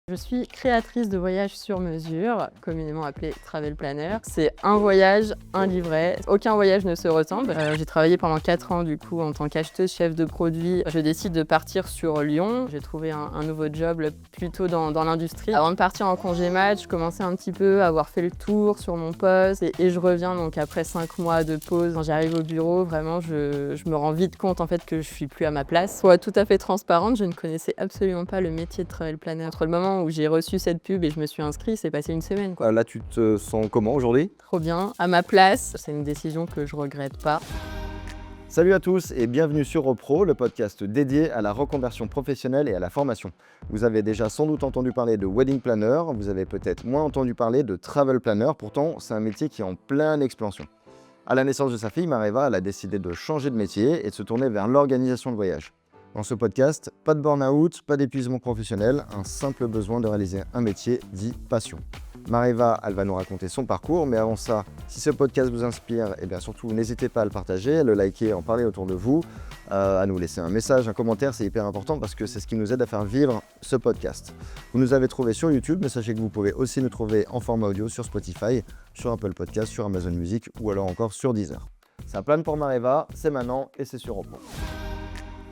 Je suis créatrice de voyages sur mesure, communément appelé travel planner. C'est un voyage, un livret. Aucun voyage ne se ressemble. J'ai travaillé pendant 4 ans du coup en tant qu'acheteuse chef de produit. Je décide de partir sur Lyon. J'ai trouvé un nouveau job plutôt dans l'industrie. Avant de partir en congé mat, je commençais un petit peu à avoir fait le tour sur mon poste et je reviens donc après 5 mois de pause. Quand j'arrive au bureau, vraiment je me rends vite compte en fait que je suis plus à ma place. Pour être tout à fait transparente, je ne connaissais absolument pas le métier de travel planner. Entre le moment où j'ai reçu cette pub et je me suis inscrite, c'est passé une semaine, quoi. Là, tu te sens comment aujourd'hui? Trop bien, à ma place. C'est une décision que je regrette pas. Salut à tous et bienvenue sur Repro, le podcast dédié à la reconversion professionnelle et à la formation. Vous avez déjà sans doute entendu parler de wedding planner, vous avez peut-être moins entendu parler de travel planner, pourtant c'est un métier qui est en pleine expansion. À la naissance de sa fille, Mareva, elle a décidé de changer de métier et de se tourner vers l'organisation de voyage. Dans ce podcast, pas de burn-out, pas d'épuisement professionnel, un simple besoin de réaliser un métier dit passion. Mareva, elle va nous raconter son parcours, mais avant ça, si ce podcast vous inspire, eh bien surtout n'hésitez pas à le partager, à le liker, à en parler autour de vous, à nous laisser un message, un commentaire, c'est hyper important parce que c'est ce qui nous aide à faire vivre ce podcast. Vous nous avez trouvé sur YouTube, mais sachez que vous pouvez aussi nous trouver en format audio sur Spotify, sur Apple Podcast, sur Amazon Music ou alors encore sur Deezer. Ça plane pour Mareva, c'est maintenant et c'est sur Repro.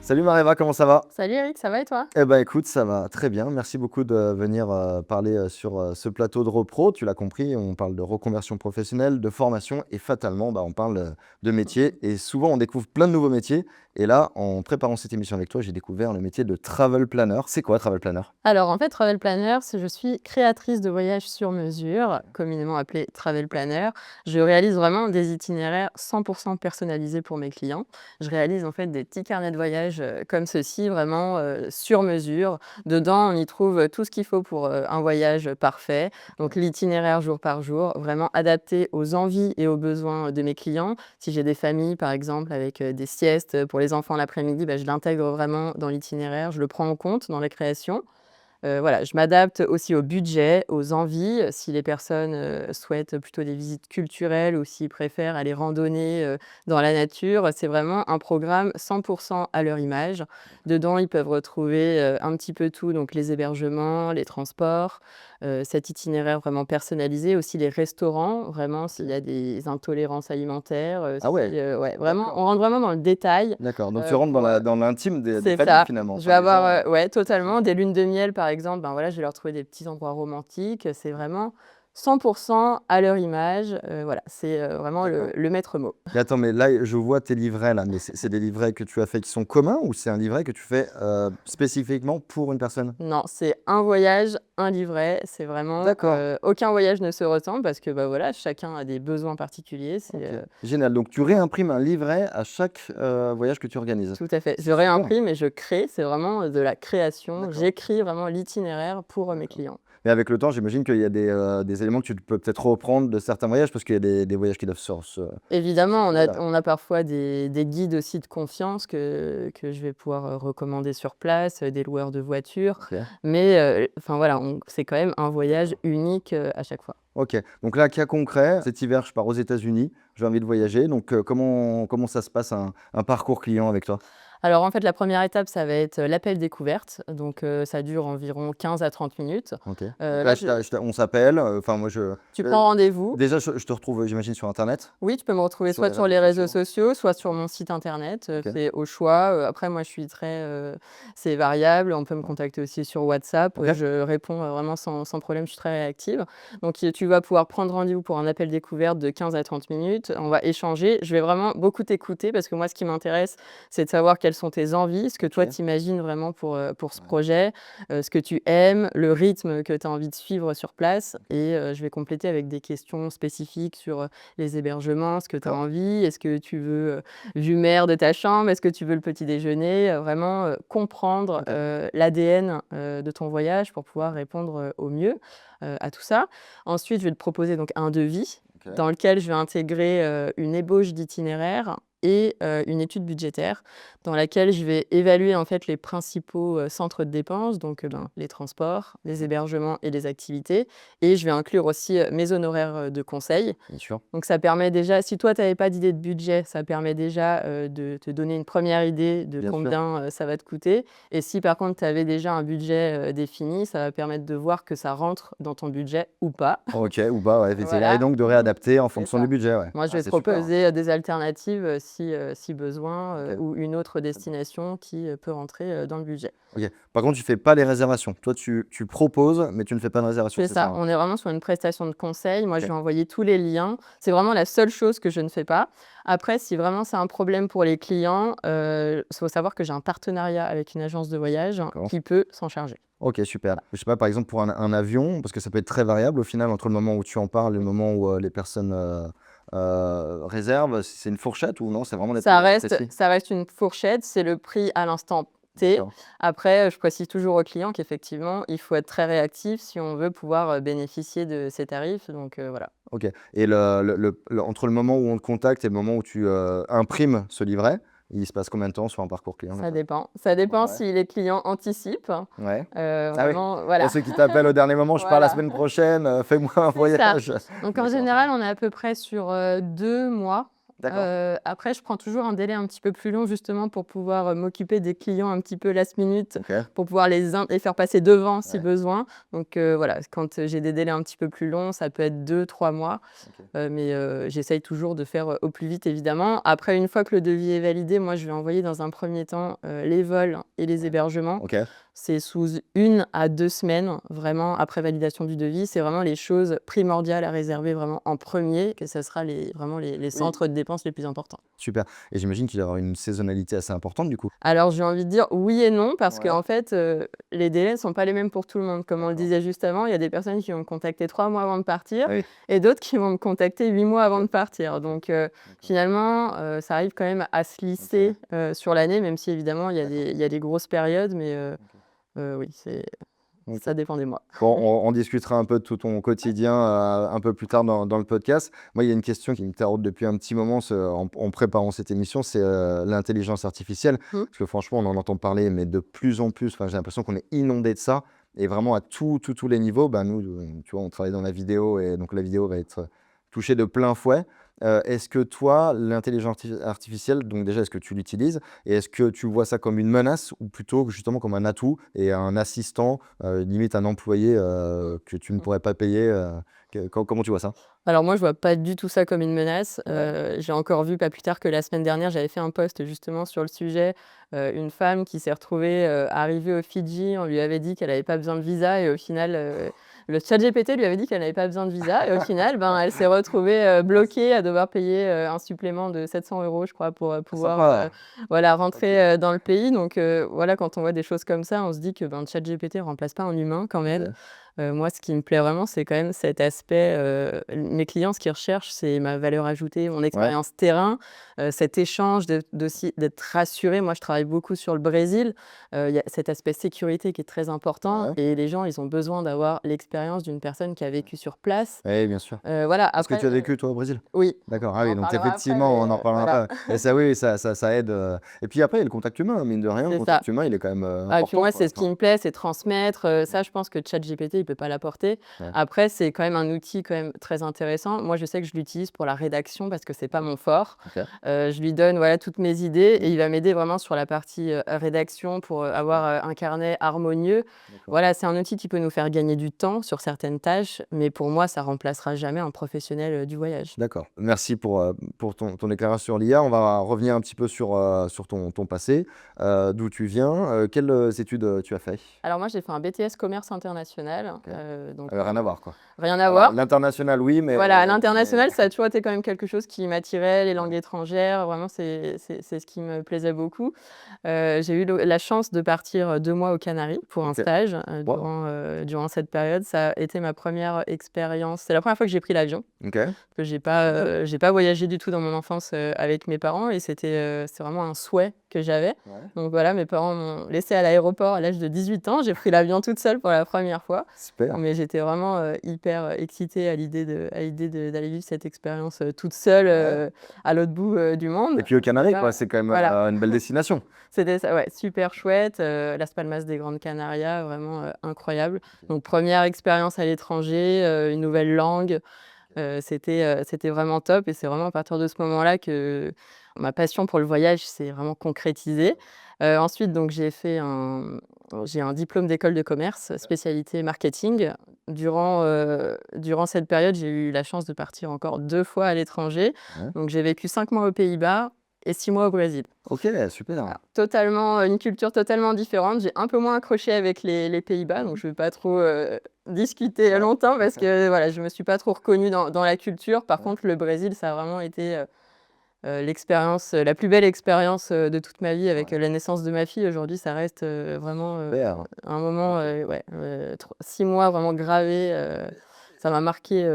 Salut Mareva, comment ça va? Salut Eric, ça va et toi? Eh ben écoute, ça va très bien. Merci beaucoup de venir parler sur ce plateau de Repro. Tu l'as compris, on parle de reconversion professionnelle, de formation et fatalement, on parle de métier. Et souvent, on découvre plein de nouveaux métiers. Et là, en préparant cette émission avec toi, j'ai découvert le métier de travel planner. C'est quoi travel planner? Alors en fait, travel planner, je suis créatrice de voyages sur mesure, communément appelé travel planner. Je réalise vraiment des itinéraires 100% personnalisés pour mes clients. Je réalise en fait des petits carnets de voyage comme ceci, vraiment sur mesure. Dedans, on y trouve tout ce qu'il faut pour un voyage parfait. Donc l'itinéraire jour par jour, vraiment adapté aux envies et aux besoins de mes clients. Si j'ai des familles, par exemple, avec des siestes pour les enfants l'après-midi, je l'intègre vraiment dans l'itinéraire, je le prends en compte dans les créations. Voilà, je m'adapte aussi au budget, aux envies. Si les personnes, souhaitent plutôt des visites culturelles ou s'ils préfèrent aller randonner, dans la nature, c'est vraiment un programme 100% à leur image. Dedans, ils peuvent retrouver, un petit peu tout, donc les hébergements, les transports, cet itinéraire vraiment personnalisé, aussi les restaurants, vraiment s'il y a des intolérances alimentaires, Ah ouais, ouais, vraiment, d'accord. on rentre vraiment dans le détail. D'accord, donc tu rentres Pour, dans l'intime des c'est familles ça. finalement. Je Enfin, vais les avoir, gens, ouais, totalement, des lunes de miel, par exemple, voilà, je vais leur trouver des petits endroits romantiques. C'est vraiment 100% à leur image, voilà, c'est, vraiment D'accord. le maître mot. Mais attends, mais là, je vois tes livrets là, mais c'est des livrets que tu as fait qui sont communs ou c'est un livret que tu fais spécifiquement pour une personne? Non, c'est un voyage, un livret, c'est vraiment, D'accord. aucun voyage ne se ressemble parce que, voilà, chacun a des besoins particuliers, c'est, Ok. Génial. Donc tu réimprimes un livret à chaque voyage que tu organises. tout à fait. Je C'est super. réimprime et je crée, c'est vraiment de la création. D'accord. J'écris vraiment l'itinéraire pour, mes D'accord. clients. Mais avec le temps, j'imagine qu'il y a des éléments que tu peux peut-être reprendre de certains voyages parce qu'il y a des voyages qui doivent Évidemment, coller là. on a parfois des guides aussi de confiance que je vais pouvoir, recommander sur place, des loueurs de voitures. Ok. Mais, enfin voilà, c'est quand même un voyage unique, à chaque fois. Ok. Donc là, cas concret, cet hiver, je pars aux États-Unis, j'ai envie de voyager. Donc comment ça se passe un parcours client avec toi? Alors en fait, la première étape, ça va être, l'appel découverte, donc, ça dure environ 15 à 30 minutes. Ok. Donc Là, là, on s'appelle. Enfin, moi, tu prends rendez-vous. déjà, je te retrouve, j'imagine, sur Internet, Oui, tu peux me retrouver sur soit les sur réseaux les réseaux sociaux. sociaux, soit sur mon site internet, Ok. c'est au choix. Après moi je suis très, c'est variable, on peut me contacter aussi sur WhatsApp, Ok. je réponds, vraiment sans problème, je suis très réactive. Donc tu vas pouvoir prendre rendez-vous pour un appel découverte de 15 à 30 minutes, on va échanger. Je vais vraiment beaucoup t'écouter parce que moi ce qui m'intéresse, c'est de savoir quelles sont tes envies, ce que toi Ok. t'imagines vraiment pour ce Ouais. projet, ce que tu aimes, le rythme que tu as envie de suivre sur place et je vais compléter avec des questions spécifiques sur, les hébergements, ce que tu as D'accord. envie. Est-ce que tu veux, vue mer de ta chambre? Est-ce que tu veux le petit déjeuner? Vraiment, comprendre, Ok. l'ADN, de ton voyage pour pouvoir répondre, au mieux, à tout ça. Ensuite, je vais te proposer donc un devis Ok. dans lequel je vais intégrer, une ébauche d'itinéraire et une étude budgétaire dans laquelle je vais évaluer en fait les principaux centres de dépenses, donc les transports, les hébergements et les activités. Et je vais inclure aussi mes honoraires de conseil. Bien sûr. Donc ça permet déjà, si toi tu n'avais pas d'idée de budget, ça permet déjà de te donner une première idée de Bien sûr. combien ça va te coûter. Et si par contre tu avais déjà un budget défini, ça va permettre de voir que ça rentre dans ton budget ou pas. OK, ou bah, ouais, effectivement et Voilà. donc de réadapter en C'est fonction ça. du budget, ouais. Moi, je Ah, vais te c'est super, hein. proposer des alternatives si besoin, OK. ou une autre destination qui peut rentrer dans le budget. OK. Par contre, tu fais pas les réservations. Toi, tu proposes, mais tu ne fais pas de réservation, C'est c'est ça, ça, hein? on est vraiment sur une prestation de conseil. Moi, je OK. vais envoyer tous les liens. C'est vraiment la seule chose que je ne fais pas. Après, si vraiment c'est un problème pour les clients, faut savoir que j'ai un partenariat avec une agence de voyage D'accord. qui peut s'en charger. OK, super. Je sais pas, par exemple, pour un avion, parce que ça peut être très variable au final entre le moment où tu en parles et le moment où, les personnes, réservent. C'est une fourchette ou non? C'est vraiment des Ça prix reste précis? ça reste une fourchette, c'est le prix à l'instant T. D'accord. Après, je précise toujours aux clients qu'effectivement, il faut être très réactif si on veut pouvoir bénéficier de ces tarifs. Donc voilà. OK et entre le moment où on te contacte et le moment où tu, imprimes ce livret, il se passe combien de temps sur un parcours client comme Ça ça? dépend. Ça dépend Ouais. si les clients anticipent. Ouais. Ah oui. Vraiment, Il y voilà. a ceux qui t'appellent au dernier moment: «Je pars la Voilà. semaine prochaine, fais-moi un C'est ça. voyage». Donc en D'accord. général, on est à peu près sur 2 mois. D'accord. Après, je prends toujours un délai un petit peu plus long justement pour pouvoir m'occuper des clients un petit peu last minute, OK. pour pouvoir les faire passer devant si Ouais. besoin. Donc voilà, quand j'ai des délais un petit peu plus longs, ça peut être 2-3 mois. OK. Mais j'essaye toujours de faire au plus vite évidemment. Après, une fois que le devis est validé, moi je vais envoyer dans un premier temps les vols et les Ouais. hébergements. OK. C'est sous 1 à 2 semaines, vraiment après validation du devis. C'est vraiment les choses primordiales à réserver vraiment en premier, que ça sera vraiment les Oui. centres de dépenses les plus importants. Super et j'imagine qu'il doit y avoir une saisonnalité assez importante du coup? Alors j'ai envie de dire oui et non parce Ouais. qu'en fait, les délais ne sont pas les mêmes pour tout le monde. Comme on le D'accord. disait juste avant, il y a des personnes qui vont me contacter 3 mois avant de partir Ah oui. et d'autres qui vont me contacter 8 mois avant OK. de partir. Donc D'accord. finalement, ça arrive quand même à se lisser sur l'année, même si évidemment il y a D'accord. il y a des grosses périodes, mais OK. oui, OK. ça dépend des mois. Bon, on discutera un peu de tout ton quotidien, un peu plus tard dans le podcast. Moi, il y a une question qui me taraude depuis un petit moment en préparant cette émission, c'est l'intelligence artificielle. Mmh. Parce que franchement, on en entend parler, mais de plus en plus, enfin, j'ai l'impression qu'on est inondé de ça. Et vraiment à tous les niveaux, ben, nous, tu vois, on travaille dans la vidéo et donc la vidéo va être touchée de plein fouet. Est-ce que toi, l'intelligence artificielle, donc déjà, est-ce que tu l'utilises et est-ce que tu vois ça comme une menace ou plutôt justement comme un atout et un assistant, limite un employé que tu ne pourrais pas payer comment tu vois ça? Alors moi, je vois pas du tout ça comme une menace. Ouais. J'ai encore vu pas plus tard que la semaine dernière, j'avais fait un post justement sur le sujet, une femme qui s'est retrouvée, arrivée aux Fidji. On lui avait dit qu'elle avait pas besoin de visa et au final, le ChatGPT lui avait dit qu'elle n'avait pas besoin de visa et au final, ben, elle s'est retrouvée, bloquée à devoir payer, un supplément de 700 € je crois pour, pouvoir, Sympa. voilà OK. rentrer, dans le pays. Donc voilà, quand on voit des choses comme ça, on se dit que, ben, ChatGPT remplace pas un humain quand même. OK. Moi, ce qui me plaît vraiment, c'est quand même cet aspect, mes clients, ce qu'ils recherchent, c'est ma valeur ajoutée, mon Ouais. expérience terrain, cet échange d'être rassuré. Moi, je travaille beaucoup sur le Brésil, il y a cet aspect sécurité qui est très important Ouais. et les gens, ils ont besoin d'avoir l'expérience d'une personne qui a vécu sur place. Oui, bien sûr. Voilà, Est-ce que après, tu as vécu toi au Brésil? oui, D'accord, ah on oui, en donc parlera après, effectivement, on mais en reparlera voilà, pas. Et ça, oui, oui, ça aide, et puis après, il y a le contact humain, mine de rien, le c'est ça. contact humain, il est quand même, Ah et puis important, moi, quoi. c'est ce qui me plaît, c'est transmettre, ça je pense que ChatGPT, il peut pas l'apporter. Ouais. Après, c'est quand même un outil quand même très intéressant. Moi, je sais que je l'utilise pour la rédaction parce que c'est pas mon fort. OK. Je lui donne, voilà, toutes mes idées et il va m'aider vraiment sur la partie, rédaction pour, avoir, un carnet harmonieux. D'accord. Voilà, c'est un outil qui peut nous faire gagner du temps sur certaines tâches, mais pour moi, ça remplacera jamais un professionnel, du voyage. D'accord. Merci pour ton éclairage sur l'IA. On va revenir un petit peu sur ton passé, d'où tu viens, quelles, études, tu as fait? Alors moi, j'ai fait un BTS commerce international, OK. donc Rien à voir, quoi. rien à Alors voir. l'international, oui, mais Voilà, à l'international, ça a toujours été quand même quelque chose qui m'attirait, les langues étrangères, vraiment c'est ce qui me plaisait beaucoup. J'ai eu la chance de partir 2 mois aux Canaries pour un OK. stage, Waouh! durant cette période. Ça a été ma première expérience. C'est la première fois que j'ai pris l'avion, OK. que j'ai pas voyagé du tout dans mon enfance, avec mes parents et c'est vraiment un souhait que j'avais. Ouais. Donc voilà, mes parents m'ont laissée à l'aéroport à l'âge de 18 ans. J'ai pris l'avion toute seule pour la première fois. Super. Mais j'étais vraiment hyper excitée à l'idée d'aller vivre cette expérience toute seule Ouais. à l'autre bout du monde. Et puis aux Canaries, Là, quoi, c'est quand même voilà. une belle destination. C'était ça, ouais, super chouette. Las Palmas des Grandes Canarias, vraiment incroyable. Donc première expérience à l'étranger, une nouvelle langue. C'était vraiment top et c'est vraiment à partir de ce moment-là que ma passion pour le voyage s'est vraiment concrétisée. Ensuite donc j'ai un diplôme d'école de commerce, spécialité marketing. Durant cette période, j'ai eu la chance de partir encore 2 fois à l'étranger. Ouais. Donc j'ai vécu 5 mois aux Pays-Bas et 6 mois au Brésil. OK, super. Voilà, totalement, une culture totalement différente. J'ai un peu moins accroché avec les Pays-Bas, donc je vais pas trop, discuter Ouais. longtemps parce que voilà, je me suis pas trop reconnue dans la culture. Par contre, le Brésil, ça a vraiment été, l'expérience, la plus belle expérience, de toute ma vie avec, Ouais. la naissance de ma fille. Aujourd'hui, ça reste, vraiment, Super. un moment, OK. ouais, 6 mois vraiment gravés, ça m'a marqué,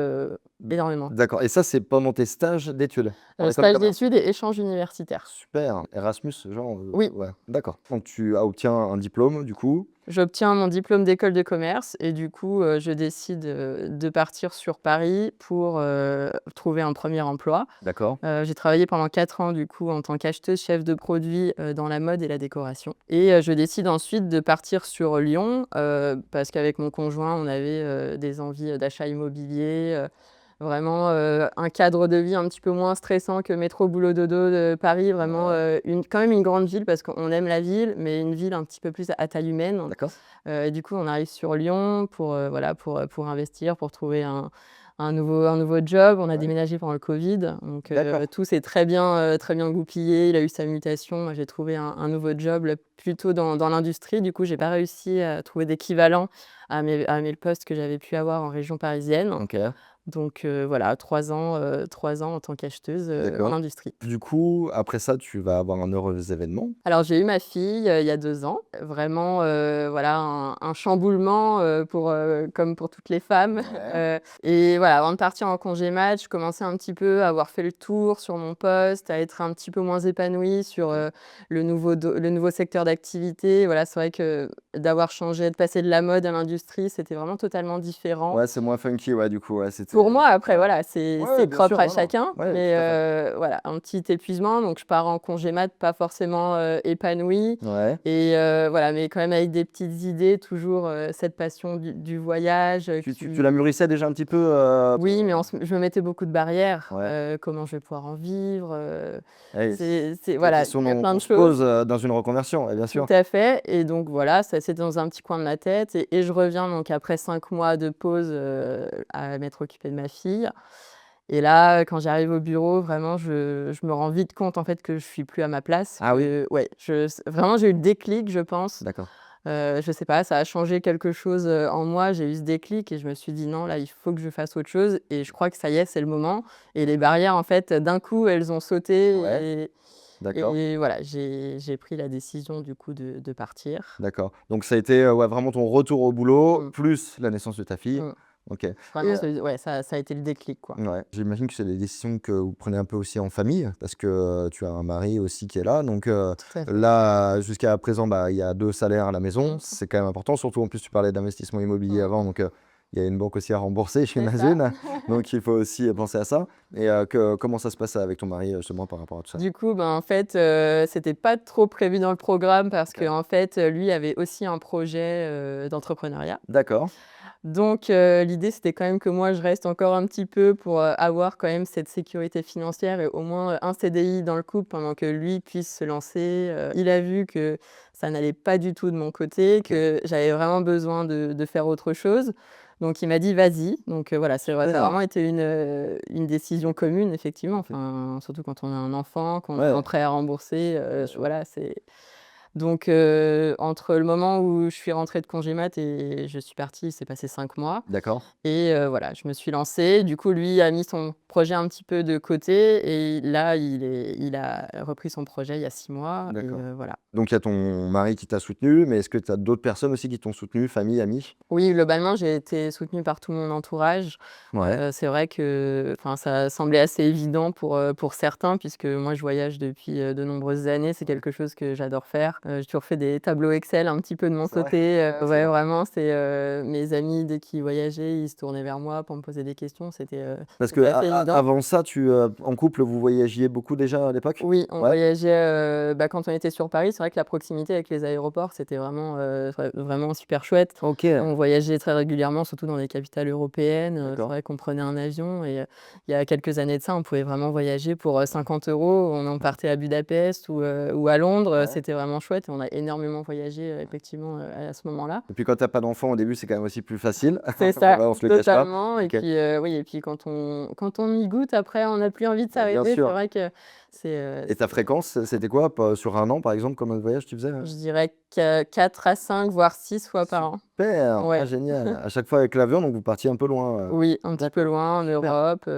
énormément. D'accord et ça, c'est pendant tes stages d'études? En école de Stage commerce? d'études et échange universitaire. Super. Erasmus, genre, Oui. ouais, d'accord. Donc tu obtiens un diplôme du coup? J'obtiens mon diplôme d'école de commerce et du coup, je décide, de partir sur Paris pour, trouver un premier emploi. D'accord. J'ai travaillé pendant 4 ans du coup en tant qu'acheteuse chef de produit, dans la mode et la décoration et je décide ensuite de partir sur Lyon, parce qu'avec mon conjoint, on avait, des envies, d'achat immobilier, vraiment, un cadre de vie un petit peu moins stressant que métro boulot dodo de Paris, vraiment, Ouais. quand même une grande ville parce qu'on aime la ville, mais une ville un petit peu plus à taille humaine. D'accord. Et du coup, on arrive sur Lyon pour, voilà, pour investir, pour trouver un nouveau job. On a Ouais. déménagé pendant le Covid, donc D'accord. tout s'est très bien goupillé. Il a eu sa mutation. Moi, j'ai trouvé un nouveau job, là, plutôt dans l'industrie. Du coup, j'ai pas réussi à trouver d'équivalent à mes postes que j'avais pu avoir en région parisienne. OK. Donc voilà, 3 ans en tant qu'acheteuse, en D'accord. industrie. Du coup, après ça, tu vas avoir un heureux événement? Alors j'ai eu ma fille, il y a 2 ans. Vraiment, voilà un chamboulement, comme pour toutes les femmes. Ouais. Et voilà, avant de partir en congé mat, je commençais un petit peu à avoir fait le tour sur mon poste, à être un petit peu moins épanouie sur, le nouveau secteur d'activité. Voilà, c'est vrai que d'avoir changé, de passer de la mode à l'industrie, c'était vraiment totalement différent. Ouais, c'est moins funky, ouais, du coup, ouais, c'était Pour moi, après ouais. voilà, Ouais, c'est bien propre sûr, à non, non. chacun, Ouais, mais tout à fait. voilà, un petit épuisement, donc je pars en congé mat pas forcément, épanouie Ouais. et voilà, mais quand même avec des petites idées, toujours, cette passion du voyage, Tu la mûrissais déjà un petit peu, oui, mais je me mettais beaucoup de barrières, Ouais. comment je vais pouvoir en vivre, Ouais, c'est les voilà, questions il y a plein qu'on de se pose, choses. dans une reconversion, ouais, bien Tout sûr. à fait et donc voilà, ça c'était dans un petit coin de ma tête et je reviens donc après 5 mois de pause, à m'être occupée de ma fille. Et là, quand j'arrive au bureau, vraiment, je me rends vite compte, en fait, que je suis plus à ma place, Ah oui? que ouais, vraiment, j'ai eu le déclic, je pense. D'accord. Je sais pas, ça a changé quelque chose, en moi. J'ai eu ce déclic et je me suis dit: «Non, là, il faut que je fasse autre chose» et je crois que ça y est, c'est le moment et les barrières, en fait, d'un coup, elles ont Ouais, sauté d'accord, et voilà, j'ai pris la décision, du coup, de partir. d'accord. Donc ça a été, ouais, vraiment ton retour au boulot, Mmh, plus la naissance de ta fille. mmh. OK et Vraiment, ouais, ça a été le déclic, quoi. ouais, j'imagine que c'est des décisions que vous prenez un peu aussi en famille parce que, tu as un mari aussi qui est là donc Tout à fait. là, jusqu'à présent, bah, il y a 2 salaires à la maison, Mmh, c'est quand même important, surtout en plus tu parlais d'investissement immobilier mmh. avant donc il y a une banque aussi à rembourser, C'est ça. j'imagine, donc il faut aussi penser à ça et comment ça se passe avec ton mari, justement par rapport à tout ça? Du coup, ben, en fait, c'était pas trop prévu dans le programme parce OK. qu'en fait, lui avait aussi un projet, d'entrepreneuriat. D'accord, Donc l'idée, c'était quand même que moi, je reste encore un petit peu pour, avoir quand même cette sécurité financière et au moins, un CDI dans le couple pendant que lui puisse se lancer. Il a vu que ça n'allait pas du tout de mon côté, OK. que j'avais vraiment besoin de faire autre chose. Donc il m'a dit: «Vas-y». Donc voilà, ça a Super. vraiment été une décision commune effectivement, OK. enfin, surtout quand on a un enfant, qu'on a Ouais, un prêt à rembourser, bien sûr. voilà, c'est donc entre le moment où je suis rentrée de congé mat et je suis partie, il s'est passé 5 mois D'accord. et voilà, je me suis lancée. Du coup, lui a mis son projet un petit peu de côté et là, il a repris son projet il y a 6 mois et D'accord. voilà. Donc il y a ton mari qui t'a soutenu, mais est-ce que tu as d'autres personnes aussi qui t'ont soutenu, famille, amis? Oui, globalement, j'ai été soutenue par tout mon entourage. Ouais. C'est vrai que enfin, ça semblait assez évident pour certains puisque moi je voyage depuis, de nombreuses années. C'est quelque chose que j'adore faire. J'ai toujours fait des tableaux Excel un petit peu de mon C'est vrai? côté, C'est ouais, vrai. vraiment, mes amis dès qu'ils voyageaient, ils se tournaient vers moi pour me poser des questions. Parce que C'était assez évident. avant ça, en couple, vous voyagiez beaucoup déjà à l'époque? Oui, on Ouais? voyageait, quand on était sur Paris, c'est vrai que la proximité avec les aéroports, c'était vraiment, vraiment super chouette. OK, On voyageait très régulièrement, surtout dans les capitales européennes, c'est d'accord. vrai qu'on prenait un avion et il y a quelques années de ça, on pouvait vraiment voyager pour, 50 €. On partait à Budapest ou à Londres, Ouais. c'était vraiment chouette et on a énormément voyagé, effectivement, à ce moment-là. Et puis quand tu as pas d'enfant au début, c'est quand même aussi plus facile. C'est ça, Voilà, on se le cache pas. totalement et OK. puis, oui et puis quand on y goûte après, on n'a plus envie de Bah, bien s'arrêter. C'est sûr. vrai que Et ta fréquence, c'était quoi? Sur un an, par exemple, combien de voyages tu faisais? je dirais que 4 à 5 voire 6 fois par an. Super! Ah Ouais, génial! À chaque fois avec l'avion, donc vous partiez un peu loin? oui, un petit peu D'accord, loin en super. Europe,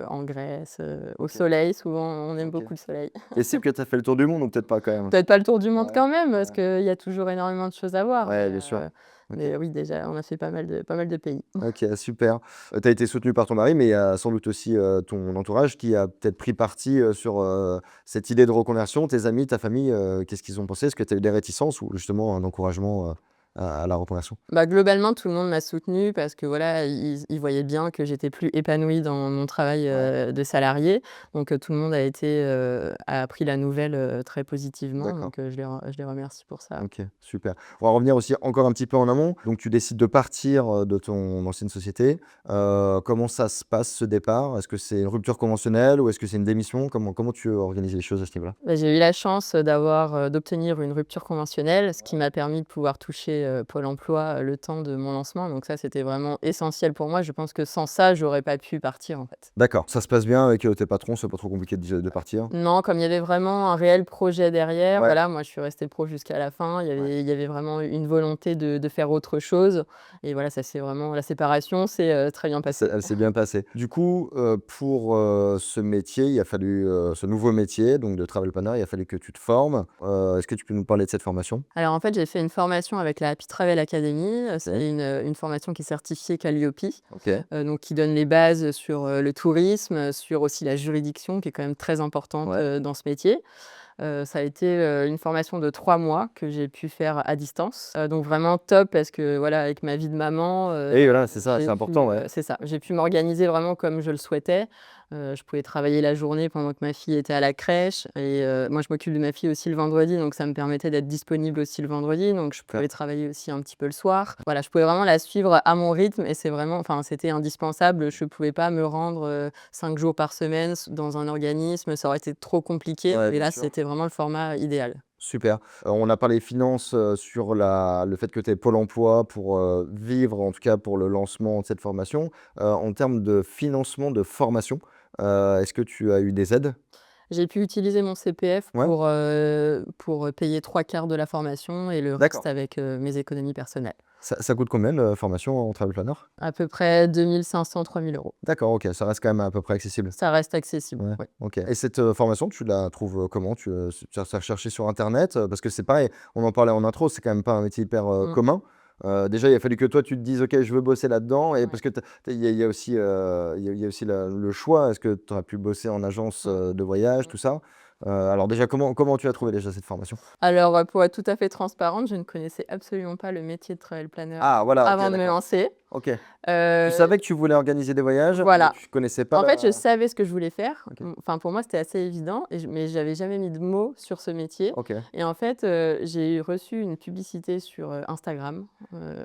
en Grèce, au OK, soleil souvent, on aime OK. beaucoup le soleil. Et c'est que tu as fait le tour du monde ou peut-être pas quand même? Peut-être pas le tour du monde Ouais, quand même, parce ouais. qu'il y a toujours énormément de choses à voir, Ouais, bien sûr. OK. mais oui, déjà, on a fait pas mal de pays. OK, super. Tu as été soutenu par ton mari, mais il y a sans doute aussi, ton entourage qui a peut-être pris parti, sur, cette idée de reconversion. Tes amis, ta famille, qu'est-ce qu'ils ont pensé? Est-ce que tu as eu des réticences ou justement un encouragement, à la reconversion? Bah, globalement, tout le monde m'a soutenue parce que voilà, ils voyaient bien que j'étais plus épanouie dans mon travail, Ouais, de salariée. Donc, tout le monde a pris la nouvelle, très positivement. d'accord. Donc, je les remercie pour ça. OK, super. On va revenir aussi encore un petit peu en amont. Donc tu décides de partir, de ton ancienne société. Comment ça se passe ce départ? Est-ce que c'est une rupture conventionnelle ou est-ce que c'est une démission? Comment tu organises les choses à ce niveau-là? Bah, j'ai eu la chance, d'obtenir une rupture conventionnelle, ce qui m'a permis de pouvoir toucher, Pôle emploi, le temps de mon lancement. Donc ça, c'était vraiment essentiel pour moi. Je pense que sans ça, j'aurais pas pu partir, en fait. D'accord, ça se passe bien avec, tes patrons, c'est pas trop compliqué de partir? Non, comme il y avait vraiment un réel projet derrière, Ouais, voilà, moi, je suis restée pro jusqu'à la fin. Il y ouais. avait il y avait vraiment une volonté de faire autre chose et voilà, ça c'est vraiment la séparation s'est, très bien passée. Elle s'est bien passée. Du coup, pour, ce métier, il a fallu, ce nouveau métier donc de travel planner, il a fallu que tu te formes. Est-ce que tu peux nous parler de cette formation? Alors en fait, j'ai fait une formation avec la Happy Travel Academy, OK, c'est une formation qui est certifiée Qualiopi. OK, Donc qui donne les bases sur, le tourisme, sur aussi la juridiction qui est quand même très importante, ouais. dans ce métier. Ça a été, une formation de 3 mois que j'ai pu faire à distance, donc vraiment top parce que voilà, avec ma vie de maman, Et voilà, c'est ça, c'est j'ai pu, important, ouais. c'est ça, j'ai pu m'organiser vraiment comme je le souhaitais. Je pouvais travailler la journée pendant que ma fille était à la crèche et moi je m'occupe de ma fille aussi le vendredi, donc ça me permettait d'être disponible aussi le vendredi, donc je Super. pouvais travailler aussi un petit peu le soir. Voilà, je pouvais vraiment la suivre à mon rythme et c'était indispensable. Je pouvais pas me rendre, 5 jours par semaine dans un organisme, ça aurait été trop compliqué Ouais, et bien là, sûr. c'était vraiment le format idéal. Super. On a parlé finances, sur le fait que tu aies Pôle emploi pour, vivre, en tout cas pour le lancement de cette formation. En termes de financement de formation, est-ce que tu as eu des aides? J'ai pu utiliser mon CPF Ouais? pour payer 3/4 de la formation et le reste D'accord. avec, mes économies personnelles. Ça coûte combien la formation en travel planner? À peu près 2 500-3 000 €. D'accord, OK, ça reste quand même à peu près accessible. Ça reste accessible, Ouais, oui. OK. Et cette, formation, tu la trouves, comment? Tu as recherché sur internet? Parce que c'est pareil, on en parlait en intro, c'est quand même pas un métier hyper, Mmh. commun. Déjà, il a fallu que toi, tu te dises: «OK, je veux bosser là-dedans» et Ouais. parce que il y a aussi, il y a aussi le choix. Est-ce que tu aurais pu bosser en agence, Mmh. de voyage, Mmh. tout ça? Alors déjà, comment tu as trouvé déjà cette formation? Alors, pour être tout à fait transparente, je ne connaissais absolument pas le métier de travel planner Ah voilà, OK, avant de me d'accord. lancer. OK. Tu Heu, savais que tu voulais organiser des voyages, mais voilà. tu connaissais pas En fait, je la savais ce que je voulais faire. OK, Enfin, pour moi, c'était assez évident mais j'avais jamais mis de mots sur ce métier OK. et en fait, j'ai reçu une publicité sur, Instagram,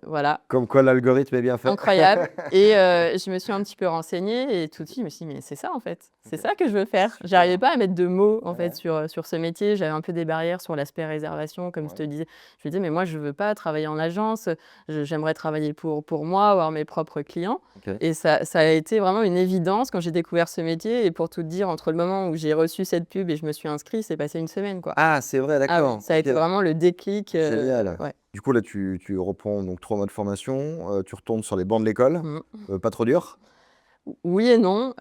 voilà, Comme quoi l'algorithme est bien fait. incroyable et je me suis un petit peu renseignée et tout de suite, je me suis dit: «Mais c'est ça, en fait, c'est OK, ça que je veux faire». J'arrivais super. pas à mettre de mots, en fait, Ouais, sur ce métier. J'avais un peu des barrières sur l'aspect réservation, comme je ouais, te disais. Je me disais: «Mais moi, je veux pas travailler en agence, j'aimerais travailler pour moi, avoir mes propres clients». OK. Et ça a été vraiment une évidence quand j'ai découvert ce métier et pour tout te dire, entre le moment où j'ai reçu cette pub et je me suis inscrite, c'est passé une semaine, quoi. Ah, c'est vrai, Ah oui, d'accord. ça a OK, été vraiment le déclic, génial. ouais. Du coup, là, tu reprends donc 3 mois de formation, tu retournes sur les bancs de l'école, Mmh. pas trop dur? Oui et non.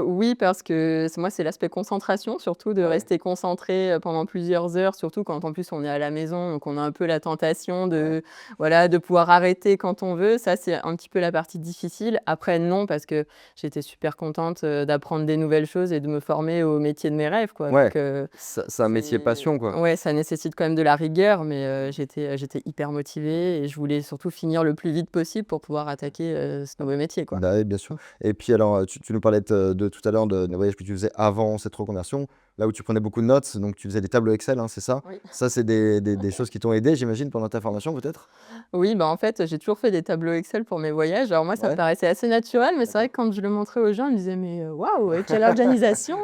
Oui, parce que moi, c'est l'aspect concentration, surtout de Ah ouais. rester concentré, pendant plusieurs heures, surtout quand en plus on est à la maison, donc on a un peu la tentation Ouais. de voilà, de pouvoir arrêter quand on veut. Ça, c'est un petit peu la partie difficile. Après non, parce que j'étais super contente, d'apprendre des nouvelles choses et de me former au métier de mes rêves, quoi. Ouais, Donc c'est un métier c'est passion, quoi. ouais, ça nécessite quand même de la rigueur, mais j'étais hyper motivée et je voulais surtout finir le plus vite possible pour pouvoir attaquer, ce nouveau métier, quoi. Bah, oui, bien sûr. Et puis alors, tu nous parlais de tout à l'heure des voyages que tu faisais avant cette reconversion, là où tu prenais beaucoup de notes, donc tu faisais des tableaux Excel, hein, c'est ça? Oui. Ça, c'est des choses qui t'ont aidé, j'imagine, pendant ta formation, peut-être? Oui, bah, en fait, j'ai toujours fait des tableaux Excel pour mes voyages. Alors moi, ça me Ouais, paraissait assez naturel, mais c'est vrai d'accord. que quand je le montrais aux gens, ils me disaient: «Mais, waouh, quelle organisation!»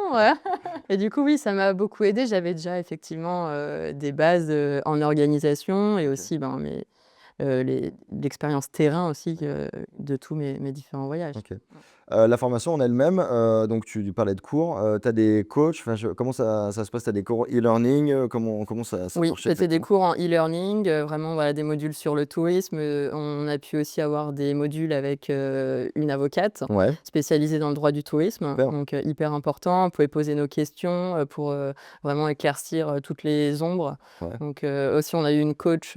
Et du coup, oui, ça m'a beaucoup aidée. J'avais déjà effectivement, des bases, en organisation et OK, aussi, ben, l'expérience terrain aussi, d'accord. de tous mes différents voyages. OK. La formation en elle-même, donc tu parlais de cours, tu as des coachs, enfin comment ça se passe? Tu as des cours e-learning, comment ça Oui, marchait c'était des exactement? cours en e-learning, vraiment, voilà, des modules sur le tourisme, on a pu aussi avoir des modules avec, une avocate Ouais, spécialisée dans le droit du tourisme, super, donc hyper important. On pouvait poser nos questions, pour, vraiment éclaircir, toutes les ombres. ouais, Donc aussi on a eu une coach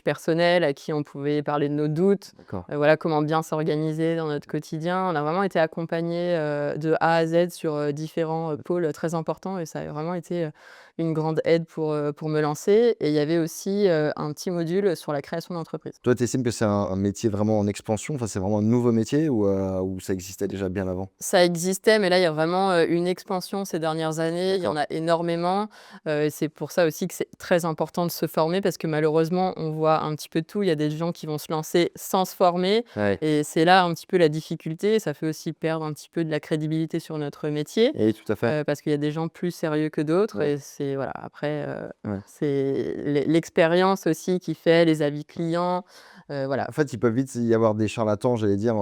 personnelle à qui on pouvait parler de nos doutes, d'accord. voilà, comment bien s'organiser dans notre quotidien. On a vraiment été accompagnés, de A à Z sur, différents, pôles, très importants et ça a vraiment été, une grande aide pour me lancer et il y avait aussi, un petit module sur la création d'entreprise. Toi, tu estimes que c'est un métier vraiment en expansion? Enfin, c'est vraiment un nouveau métier ou ça existait déjà bien avant? Ça existait, mais là, il y a vraiment, une expansion ces dernières années. Il y en D'accord. a énormément, c'est pour ça aussi que c'est très important de se former parce que malheureusement, on voit un petit peu de tout. Il y a des gens qui vont se lancer sans se former Ouais. et c'est là un petit peu la difficulté. Ça fait aussi perdre un petit peu de la crédibilité sur notre métier, Et tout à fait. parce qu'il y a des gens plus sérieux que d'autres Ouais, et c'est voilà, après, ouais. c'est l'expérience aussi qui fait, les avis clients, voilà, En fait, il peut vite y avoir des charlatans, j'allais dire,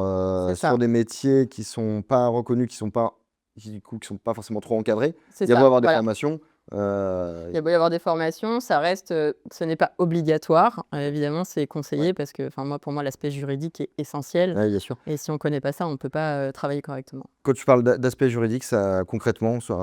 c'est sur ça, des métiers qui sont pas reconnus, qui du coup, qui sont pas forcément trop encadrés. c'est Il y a beau ça, avoir des voilà. formations, Il y a beau y avoir des formations, ça reste, ce n'est pas obligatoire. Évidemment, c'est ouais, conseillé parce que, enfin, moi, pour moi, l'aspect juridique est essentiel ouais, bien sûr. et si on ne connaît pas ça, on ne peut pas, travailler correctement. Quand tu parles d'aspect juridique, ça concrètement, ça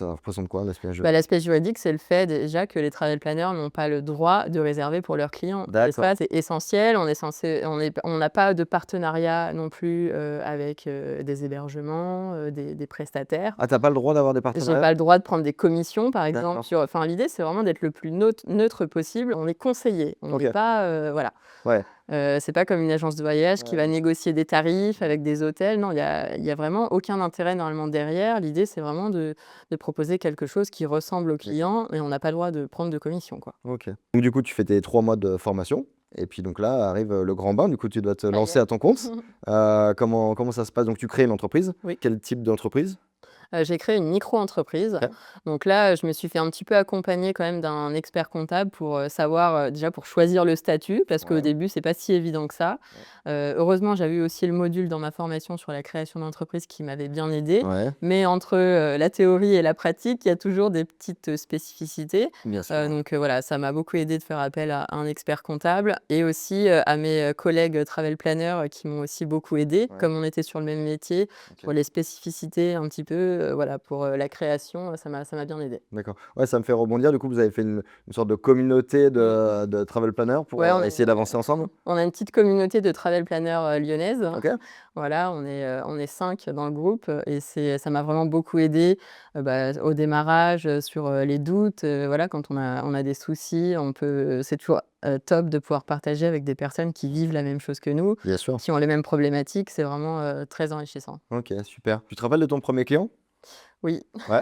représente quoi l'aspect Bah, juridique? l'aspect juridique, c'est le fait déjà que les travel planners n'ont pas le droit de réserver pour leurs clients et D'accord. ça, c'est essentiel. On n'a pas de partenariat non plus, avec, des hébergements, des prestataires. Ah, tu as pas le droit d'avoir des J'ai partenariats? pas le droit de prendre des commissions, par exemple, D'accord. sur enfin, l'idée, c'est vraiment d'être le plus neutre possible. On est conseillé, on n'est OK. pas, voilà. Ouais. C'est pas comme une agence de voyage qui Ouais. va négocier des tarifs avec des hôtels. Non, il y a vraiment aucun intérêt normalement derrière. L'idée, c'est vraiment de proposer quelque chose qui ressemble au D'accord. client et on n'a pas le droit de prendre de commission, quoi. OK. Donc du coup, tu fais tes 3 mois de formation et puis donc là arrive, le grand bain. Du coup, tu dois te Ça y lancer est. à ton compte. Comment ça se passe? Donc tu crées une entreprise. Oui. Quel type d'entreprise? J'ai créé une micro-entreprise. OK. Donc là, je me suis fait un petit peu accompagner quand même d'un expert comptable pour, savoir, déjà pour choisir le statut parce qu'au Ouais, début, c'est pas si évident que ça. ouais. Heureusement, j'avais eu aussi le module dans ma formation sur la création d'entreprise qui m'avait bien aidée. Ouais, Mais entre, la théorie et la pratique, il y a toujours des petites, spécificités. bien sûr, ouais. Donc, voilà, ça m'a beaucoup aidé de faire appel à un expert comptable et aussi, à mes, collègues, travel planners, qui m'ont aussi beaucoup aidée. Ouais, Comme on était sur le même métier, OK. pour les spécificités un petit peu, voilà, pour, la création, ça m'a bien aidé. D'accord. Ouais, ça me fait rebondir. Du coup, vous avez fait une sorte de communauté Mmh. de travel planners Ouais, pour, essayer d'avancer ensemble? on a une petite communauté de travel planners, lyonnaises. OK. Voilà, on est 5 dans le groupe, et ça m'a vraiment beaucoup aidé bah, au démarrage, sur, les doutes, voilà, quand on a des soucis, c'est toujours, top de pouvoir partager avec des personnes qui vivent la même chose que nous, Bien sûr. qui ont les mêmes problématiques. C'est vraiment, très enrichissant. OK, super. Tu te rappelles de ton premier client? Oui. Ouais?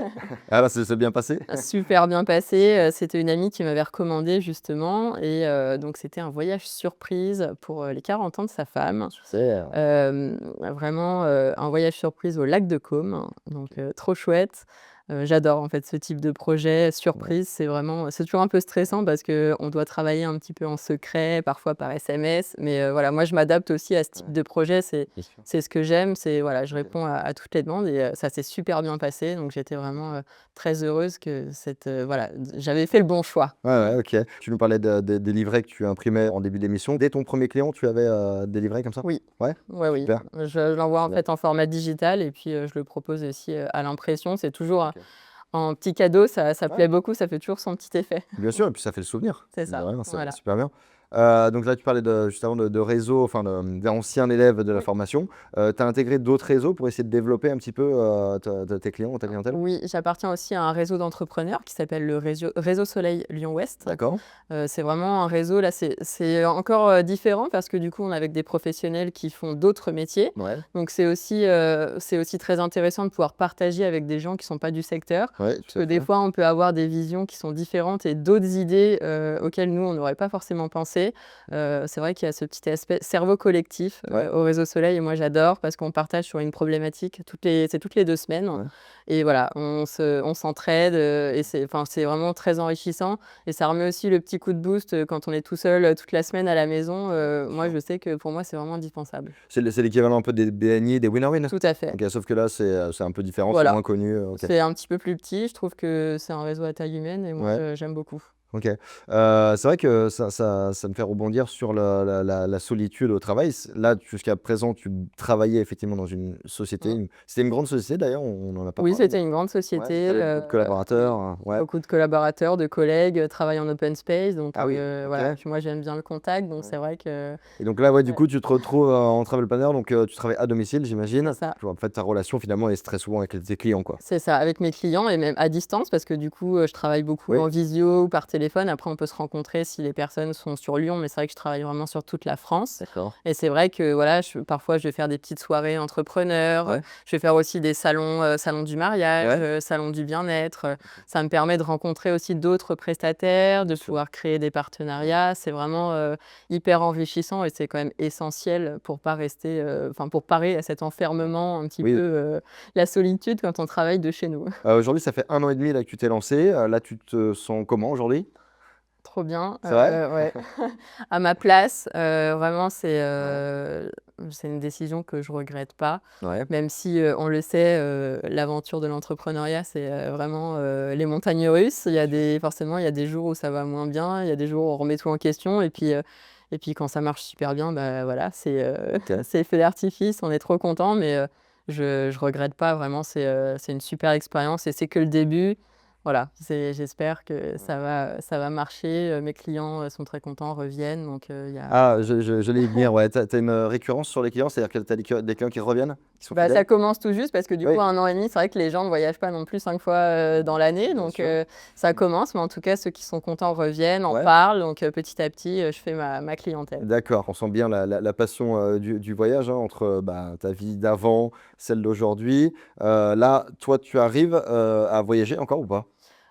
Ah bah, ça s'est bien passé? Super bien passé, c'était une amie qui m'avait recommandé justement et donc c'était un voyage surprise pour, les 40 ans de sa femme. Super. Vraiment, un voyage surprise au lac de Côme, donc OK. trop chouette. J'adore en fait ce type de projet surprise. C'est toujours un peu stressant parce qu'on doit travailler un petit peu en secret, parfois par SMS. Mais voilà, moi je m'adapte aussi à ce type Ouais, de projet. bien sûr. C'est ce que j'aime. Voilà, je OK. réponds à toutes les demandes et ça s'est super bien passé. Donc j'étais vraiment très heureuse que voilà, j'avais fait le bon choix. Ouais, ouais, OK. Tu nous parlais des livrets que tu imprimais en début d'émission. Dès ton premier client, tu avais, des livrets comme ça? Oui, Ouais? ouais, oui. Super, Je l'envoie en super. fait en format digital et puis je le propose aussi à l'impression. C'est toujours OK. en petit cadeau, ça Ouais, plaît beaucoup, ça fait toujours son petit effet. bien sûr et puis ça fait le souvenir. C'est Mine de ça, rien, c'est voilà. super bien. Donc là, tu parlais juste avant de réseau, enfin d'anciens élèves de la Oui. formation. Tu as intégré d'autres réseaux pour essayer de développer un petit peu, tes clients ou ta clientèle? Oui, j'appartiens aussi à un réseau d'entrepreneurs qui s'appelle le Réseau Soleil Lyon-Ouest. D'accord. C'est vraiment un réseau là, c'est encore, différent parce que du coup, on est avec des professionnels qui font d'autres métiers. Ouais, Donc c'est aussi très intéressant de pouvoir partager avec des gens qui sont pas du secteur. ouais, Parce tout que à des fait. fois, on peut avoir des visions qui sont différentes et d'autres idées, auxquelles nous, on n'aurait pas forcément pensé. C'est vrai qu'il y a ce petit aspect cerveau collectif, Ouais, au Réseau Soleil et moi j'adore parce qu'on partage sur une problématique toutes les 2 semaines ouais. et voilà, on s'entraide, et c'est vraiment très enrichissant et ça remet aussi le petit coup de boost, quand on est tout seul, toute la semaine à la maison. Bien Moi, sûr. je sais que pour moi, c'est vraiment indispensable. C'est l'équivalent un peu des BNI, des Winner-Win? Tout à fait. OK, sauf que là, c'est un peu différent, c'est Voilà, moins connu, OK. c'est un petit peu plus petit. Je trouve que c'est un réseau à taille humaine et moi, Ouais. j'aime beaucoup. OK. C'est vrai que ça me fait rebondir sur la solitude au travail. Là, jusqu'à présent, tu travaillais effectivement dans une société, Mmh. c'était une grande société d'ailleurs, on n'en a pas Oui, parlé, mais c'était une grande ouais, tu société, avais beaucoup de oui, collaborateurs, ouais. beaucoup de collaborateurs, de collègues, travaillent en open space donc Ah oui, OK. voilà. Puis moi, j'aime bien le contact donc Ouais. c'est vrai que Et donc là, ouais, du ouais, coup, tu te retrouves, en travel planner, donc tu travailles à domicile, c'est j'imagine? ça. En fait, ta relation finalement est très souvent avec tes clients, quoi? C'est ça, avec mes clients et même à distance parce que du coup, je travaille beaucoup Oui? en visio ou par téléphone. Après, on peut se rencontrer si les personnes sont sur Lyon, mais c'est vrai que je travaille vraiment sur toute la France D'accord. et c'est vrai que voilà, parfois, je vais faire des petites soirées entrepreneurs, Ouais, je vais faire aussi des salons du mariage, ouais. salons du bien-être, ça me permet de rencontrer aussi d'autres prestataires, de Bien sûr. pouvoir créer des Ouais. partenariats. C'est vraiment, hyper enrichissant et c'est quand même essentiel pour pas rester, pour parer à cet enfermement un petit peu, Oui. la solitude quand on travaille de chez nous. Aujourd'hui, ça fait 1 an et demi là que tu t'es lancé, là, tu te sens comment aujourd'hui? Trop bien, C'est vrai? ouais. À ma place, vraiment Ouais. c'est une décision que je regrette pas, Ouais. même si, on le sait, l'aventure de l'entrepreneuriat, c'est, vraiment, les montagnes russes. Bien sûr. Forcément, il y a des jours où ça va moins bien, il y a des jours où on remet tout en question et puis quand ça marche super bien, bah, voilà, OK. c'est feu d'artifice, on est trop content mais je regrette pas vraiment, c'est une super expérience et c'est que le début. Voilà, j'espère que Ouais. ça va marcher, mes clients, sont très contents, reviennent donc il y a Ah, j'allais y venir, ouais. Tu as une, récurrence sur les clients? C'est-à-dire que tu as des clients qui reviennent? Qui sont bah, ça fidèles? commence tout juste parce que du coup, Oui, 1 an et demi, c'est vrai que les gens ne voyagent pas non plus 5 fois, dans l'année bien donc sûr. ça commence mais en tout cas, ceux qui sont contents reviennent, en Ouais, parlent donc petit à petit, je fais ma clientèle. d'accord. On sent bien la passion, du voyage, hein, entre, bah, ta vie d'avant, celle d'aujourd'hui. Là, toi, tu arrives, à voyager encore ou pas?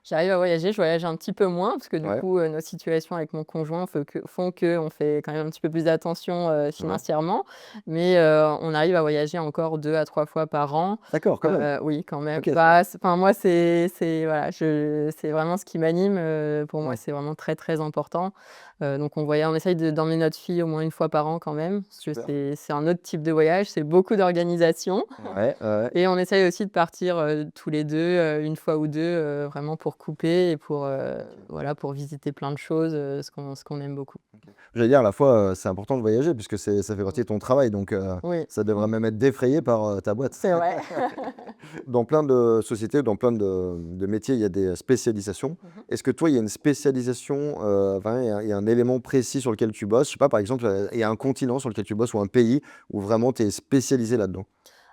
J'arrive à voyager, je voyage un petit peu moins parce que du Ouais, coup, nos situations avec mon conjoint font qu'on fait quand même un petit peu plus attention, ouais. financièrement. Mais, on arrive à voyager encore 2 à 3 fois par an. D'accord, quand même. Oui, quand même. OK, ça va. Bah, moi, voilà, c'est vraiment ce qui m'anime, pour moi, Ouais, c'est vraiment très, très important. Donc on essaye d'emmener notre fille au moins 1 fois par an quand même, parce que super. c'est un autre type de voyage, c'est beaucoup d'organisation. Ouais, ouais, ouais. Et on essaye aussi de partir, tous les 2 1 fois ou 2 vraiment pour couper et OK. voilà, pour visiter plein de choses, ce qu'on aime beaucoup. J'allais dire à la fois, c'est important de voyager puisque ça fait partie Mmh. de ton travail donc Oui, ça devrait même être défrayé par, ta boîte. c'est vrai. Dans plein de sociétés, dans plein de métiers, il y a des spécialisations. Mmh mh. Est-ce que toi, il y a une spécialisation, enfin, il y a un élément précis sur lequel tu bosses? Je sais pas, par exemple, il y a un continent sur lequel tu bosses ou un pays où vraiment tu es spécialisé là-dedans?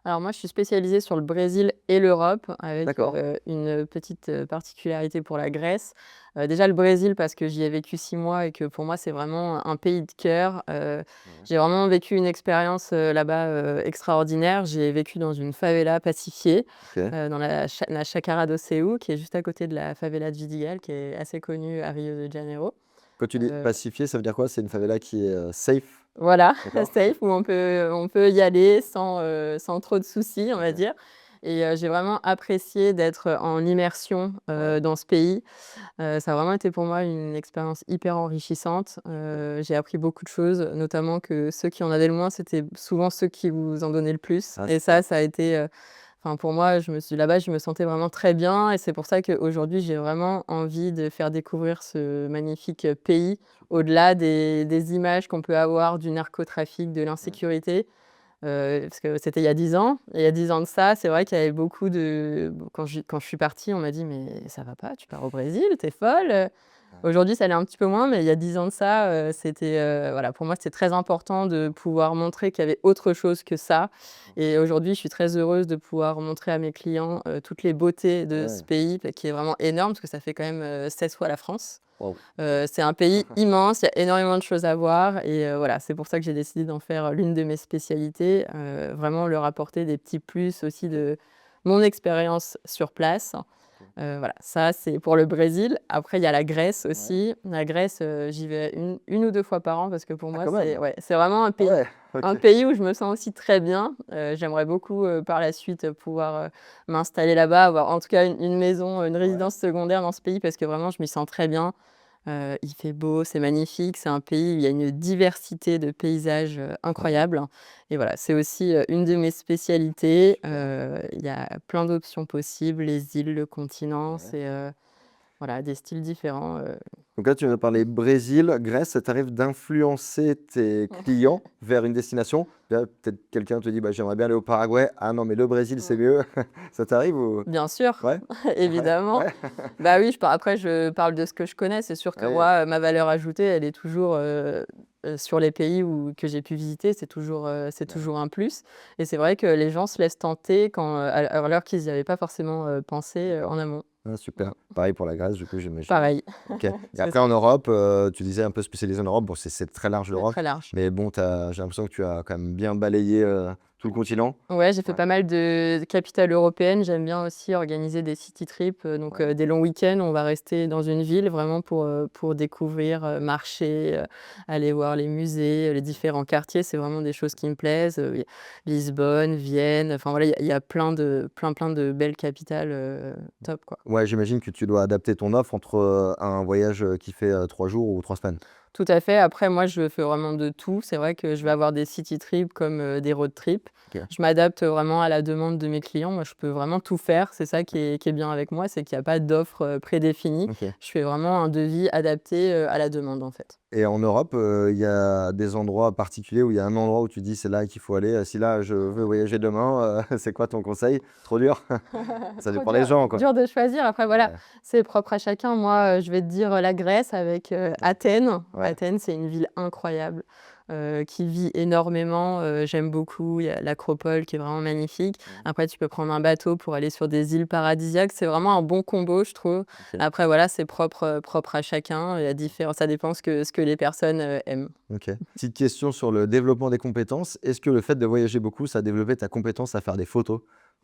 Alors moi, je suis spécialisée sur le Brésil et l'Europe avec, D'accord. une petite, particularité pour la Grèce. Déjà le Brésil parce que j'y ai vécu 6 mois et que pour moi, c'est vraiment un pays de cœur. Ouais. J'ai vraiment vécu une expérience, là-bas, extraordinaire. J'ai vécu dans une favela pacifiée, OK. dans la Chácara do Seu, qui est juste à côté de la favela de Vidigal, qui est assez connue à Rio de Janeiro. Quand tu dis Heu pacifié, ça veut dire quoi? C'est une favela qui est, safe? Voilà, D'accord. safe où on peut y aller sans trop de soucis, on va OK. dire et j'ai vraiment apprécié d'être en immersion, dans ce pays. Ça a vraiment été pour moi une expérience hyper enrichissante. J'ai appris beaucoup de choses, notamment que ceux qui en avaient le moins, c'était souvent ceux qui vous en donnaient le plus Ah et super. ça a été, enfin pour moi, là-bas, je me sentais vraiment très bien et c'est pour ça qu'aujourd'hui, j'ai vraiment envie de faire découvrir ce magnifique, pays au-delà des images qu'on peut avoir du narcotrafic, de Ouais. l'insécurité. Parce que c'était il y a 10 ans et il y a 10 ans de ça, c'est vrai qu'il y avait beaucoup de quand je suis partie, on m'a dit: «Mais ça va pas, tu pars au Brésil, tu es folle?» Ouais. Aujourd'hui, ça l'est un petit peu moins, mais il y a 10 ans de ça, c'était, voilà, pour moi, c'était très important de pouvoir montrer qu'il y avait autre chose que ça et aujourd'hui, je suis très heureuse de pouvoir montrer à mes clients, toutes les beautés de ce Ouais. pays, qui est vraiment énorme parce que ça fait quand même, 16 fois la France. Waouh. C'est un pays immense, il y a énormément de choses à voir et voilà, c'est pour ça que j'ai décidé d'en faire l'une de mes spécialités, vraiment leur apporter des petits plus aussi de mon expérience sur place. Voilà, ça c'est pour le Brésil. Après il y a la Grèce Ouais. aussi. La Grèce, j'y vais une ou 2 fois par an parce que pour Ah moi quand même! c'est ouais, c'est vraiment Ah ouais, OK. un pays où je me sens aussi très bien. J'aimerais beaucoup, par la suite, pouvoir, m'installer là-bas, avoir en tout cas une maison, une Ouais. résidence secondaire dans ce pays parce que vraiment je m'y sens très bien. Il fait beau, c'est magnifique, c'est un pays où il y a une diversité de paysages, incroyable et voilà, c'est aussi, une de mes spécialités. Super. Il y a plein d'options possibles, les îles, le continent, Ouais. c'est, voilà, des styles différents, Donc là, tu nous as parlé Brésil, Grèce, ça t'arrive d'influencer tes clients vers une destination? Là, peut-être quelqu'un te dit: «Bah, j'aimerais bien aller au Paraguay». «Ah non, mais le Brésil, c'est Mmh. mieux». Ça t'arrive ou? Bien sûr, Ouais? Ouais, évidemment. ouais. Bah, oui, après je parle de ce que je connais. C'est sûr que Ouais, moi, ma valeur ajoutée, elle est toujours, sur les pays que j'ai pu visiter, c'est bah, toujours un plus et c'est vrai que les gens se laissent tenter alors qu'ils n'y avaient pas forcément, pensé, d'accord. en amont. Ah Mmh. super. Pareil pour la Grèce, du coup, j'imagine. Pareil, OK, et c'est après ça, en Europe, tu disais un peu spécialisé en Europe. Bon, c'est très large c'est l'Europe, très large. mais bon, j'ai l'impression que tu as quand même bien balayé, tout le continent? Ouais, j'ai fait Ouais, pas mal de capitales européennes. J'aime bien aussi organiser des city trips, donc ouais, des longs week-ends. On va rester dans une ville vraiment pour découvrir, marcher, aller voir les musées, les différents quartiers. C'est vraiment des choses qui me plaisent, y Lisbonne, Vienne, enfin voilà, il y a plein de belles capitales, top quoi. ouais, j'imagine que tu dois adapter ton offre entre, un voyage, qui fait, 3 jours ou 3 semaines? Tout à fait. Après, moi, je fais vraiment de tout. C'est vrai que je vais avoir des city trips comme, des road trips. OK, Je m'adapte vraiment à la demande de mes clients. Moi, je peux vraiment tout faire. C'est ça qui est bien avec moi, c'est qu'il y a pas d'offre, prédéfinie. OK. Je fais vraiment un devis adapté, à la demande, en fait. Et en Europe, il y a des endroits particuliers où il y a un endroit où tu dis: «C'est là qu'il faut aller, si là je veux voyager demain», c'est quoi ton conseil? Trop dur? Ça Trop dépend des gens, quoi. dur de choisir. Après voilà, Ouais, c'est propre à chacun. Moi, je vais te dire, la Grèce avec, Athènes. ouais, Athènes, c'est une ville incroyable, qui vit énormément, j'aime beaucoup. Il y a l'acropole qui est vraiment magnifique. mmh, Après, tu peux prendre un bateau pour aller sur des îles paradisiaques. C'est vraiment un bon combo, je trouve. OK, Après voilà, c'est propre à chacun. Ça dépend ce que les personnes, aiment. OK. Petite question sur le développement des compétences. Est-ce que le fait de voyager beaucoup, ça a développé ta compétence à faire des photos?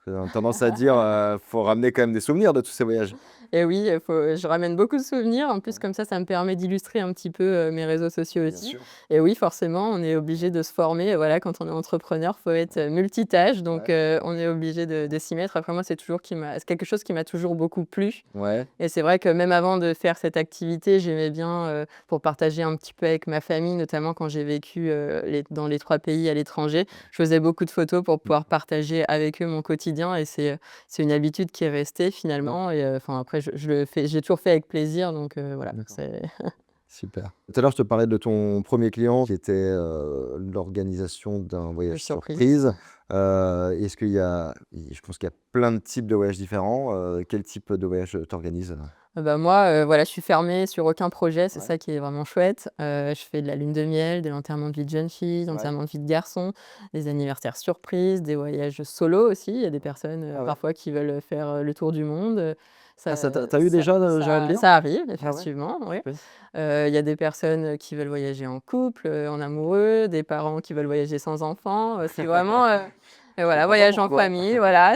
Parce qu'on a tendance à dire, faut ramener quand même des souvenirs de tous ces voyages. Et oui, je ramène beaucoup de souvenirs. En plus, Ouais, comme ça me permet d'illustrer un petit peu, mes réseaux sociaux bien aussi. sûr. Et oui, forcément, on est obligé de se former. Voilà, quand on est entrepreneur, faut être, multitâche, donc Ouais, on est obligé de s'y mettre. Après moi, c'est quelque chose qui m'a toujours beaucoup plu. ouais, Et c'est vrai que même avant de faire cette activité, j'aimais bien, pour partager un petit peu avec ma famille, notamment quand j'ai vécu, dans les 3 pays à l'étranger. Je faisais beaucoup de photos pour pouvoir partager avec eux mon quotidien et c'est une habitude qui est restée d'accord, finalement et enfin après je le fais j'ai toujours fait avec plaisir donc voilà, d'accord. c'est Super. Tout à l'heure, je te parlais de ton premier client qui était, l'organisation d'un une voyage surprise. surprise. Est-ce qu'il y a je pense qu'il y a plein de types de voyages différents. Quel type de voyage, tu organises? Bah, moi, voilà, je suis fermée sur aucun projet, c'est Ouais, ça qui est vraiment chouette. Je fais de la lune de miel, de l'enterrement de vie de jeune fille, de ouais. l'enterrement de vie de garçon, des anniversaires surprises, des voyages solo aussi. Il y a des personnes, Ah ouais? parfois qui veulent, faire, le tour du monde, Ah, ça tu eu déjà, Joël Lion? ça arrive Ah ouais? effectivement, oui. Super. Il y a des personnes, qui veulent voyager en couple, en amoureux, des parents qui veulent voyager sans enfants, c'est vraiment, Je voilà, comprends pas voyage en pourquoi. famille, voilà,